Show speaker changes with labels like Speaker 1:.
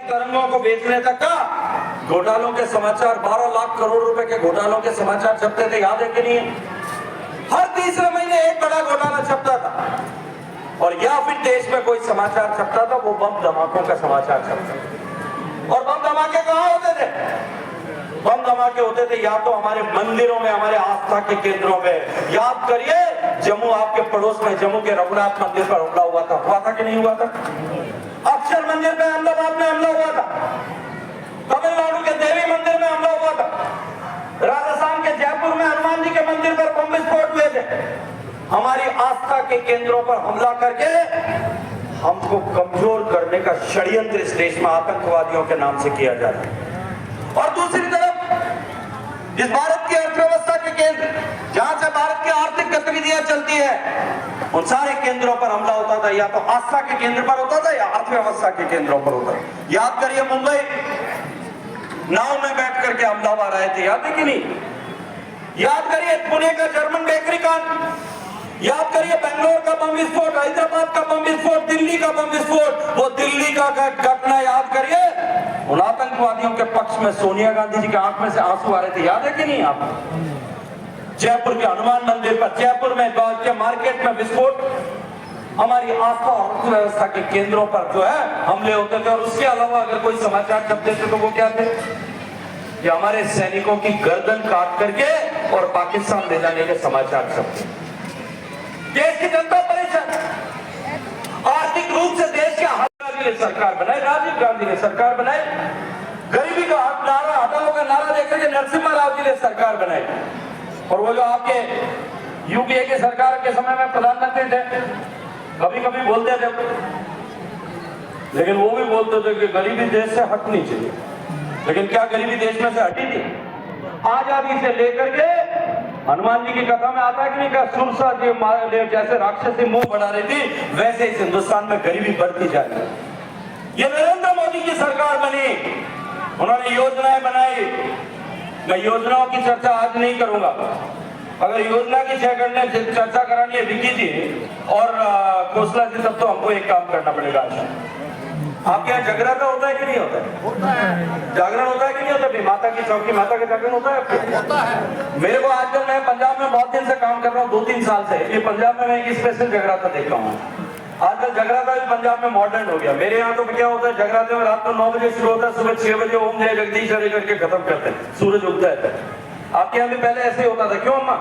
Speaker 1: तरंगों को बेचने तक का घोटालों के समाचार, 12 लाख करोड़ रुपए के घोटालों के समाचार छपते थे, याद है कि नहीं? हर तीसरे महीने एक बड़ा घोटाला छपता था। और या फिर देश में कोई समाचार छपता था, वो बम धमाकों का समाचार छपता था। और बम धमाके कहां होते थे? बम धमाके होते थे या तो हमारे मंदिरों में, हमारे आस्था के केंद्रों में। याद करिए, जम्मू आपके पड़ोस में, जम्मू के रघुनाथ मंदिर पर हमला हुआ था कि नहीं हुआ था? अक्षर मंदिर में अहमदाबाद में हमला हुआ था, तमिलनाडु के देवी मंदिर में हमला हुआ था, राजस्थान के जयपुर में हनुमान जी के मंदिर पर बम विस्फोट हुए थे। हमारी आस्था के केंद्रों पर हमला करके हमको कमजोर करने का षड्यंत्र इस देश में आतंकवादियों के नाम से किया जा रहा है। और दूसरी तरफ इस भारत की अर्थव्यवस्था के केंद्र, जहां से भारत की आर्थिक गतिविधियां चलती है, उन सारे केंद्रों पर हमला होता था। या तो आस्था के केंद्र पर होता था या अर्थव्यवस्था के केंद्रों पर होता था। याद करिए, मुंबई नाव में बैठ करके हमलावर आए थे, याद है कि नहीं? याद करिए पुणे का जर्मन बेकरी कांड, याद करिए बेंगलोर का बम विस्फोट, हैदराबाद का बम विस्फोट, दिल्ली का बम विस्फोट। वो दिल्ली का घटना याद करिए, उन आतंकवादियों के पक्ष में सोनिया गांधी जी के आंख में से आंसू आ रहे थे, याद है कि नहीं? आप जयपुर के हनुमान मंदिर पर, जयपुर में के मार्केट में विस्फोट, हमारी आस्था और अर्थव्यवस्था के केंद्रों पर जो है हमले होते थे। और उसके अलावा अगर कोई समाचार छपते थे तो वो क्या थे? कि हमारे सैनिकों की गर्दन काट करके और पाकिस्तान ले जाने के समाचार छपते। देश की जनता परेशान, आर्थिक रूप से देश के हालात ने सरकार बनाई, राजीव गांधी ने सरकार बनाई। गरीबी का नारा, हटाओ का नारा देकर के नरसिम्हा राव जी ने सरकार बनाई। और वो जो आपके यूपीए के सरकार के समय में प्रधानमंत्री थे, कभी कभी बोलते थे, लेकिन वो भी बोलते थे कि गरीबी देश से हटनी चाहिए। लेकिन क्या गरीबी देश में से हटी थी? आजादी से लेकर के हनुमान जी की कथा में आता है कि नहीं, का सुरसा जी जैसे राक्षसी मुंह बढ़ा रही थी, वैसे इस हिंदुस्तान में गरीबी बढ़ती जा रही है। ये नरेंद्र मोदी की सरकार बनी, उन्होंने योजनाएं बनाई। मैं योजनाओं की चर्चा आज नहीं करूंगा। अगर योजना की चर्चा करानी है विकी जी और खोसला जी, तब तो हमको एक काम करना पड़ेगा। आपके यहाँ जगराता होता है कि नहीं होता है? होता है। जागरण होता है कि नहीं होता? माता की चौकी, माता का जागरण होता है? होता है। मेरे को आजकल, मैं पंजाब में बहुत दिन से काम कर रहा हूँ, 2-3 साल से, ये पंजाब में मैं एक स्पेशल जगराता देख रहा हूँ। आजकल जगराता भी पंजाब में मॉडर्न हो गया। मेरे यहाँ तो क्या होता है, जगराते में रात को 9 बजे शुरू होता है, सुबह 6 बजे ओम जय जगदीश हरे करके खत्म करते हैं, सूरज उगता है। आपके यहाँ भी पहले ऐसे ही होता था, क्यों अम्मा?